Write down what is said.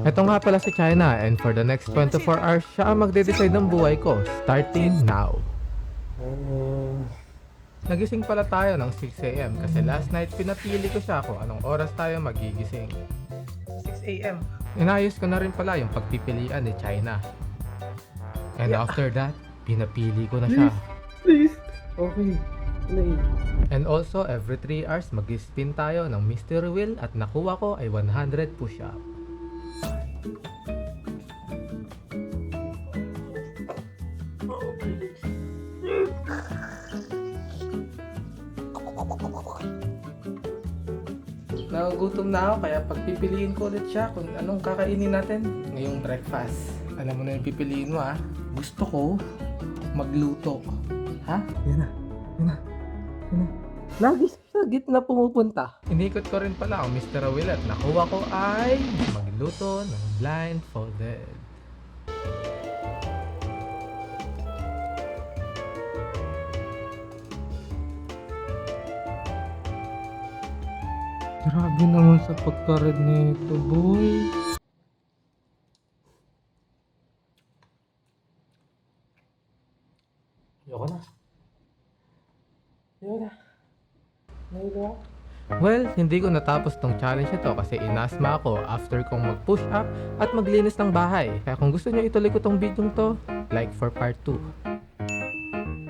Ito nga pala si China, and for the next 24 hours, siya ang magde-decide ng buhay ko, starting now. Nagising pala tayo ng 6 a.m. kasi last night pinapili ko siya kung anong oras tayo magigising. 6 a.m. Inayos ko na rin pala yung pagpipilian ni China. And after that, pinapili ko na siya. Please. Okay. Play. And also, every 3 hours, mag-spin tayo ng mystery wheel at nakuha ko ay 100 push-up. Nagugutom na ako kaya pagpipiliin ko ulit siya kung anong kakainin natin ngayong breakfast. Alam mo na yung pipiliin mo ha. Gusto ko magluto. Ha? Yan na. Yan na. Yan na. Lagi sa gitna pumupunta. Inikot ko rin pala ang Mr. Will at nakuha ko ay magluto ng blindfolded. Grabe naman sa pagkared nito, boy. Ayoko na. Ayoko na. Ayoko. Well, hindi ko natapos tong challenge na to kasi inasma ako after kong mag-push up at maglinis ng bahay. Kaya kung gusto nyo ituloy ko tong video to, like for part 2.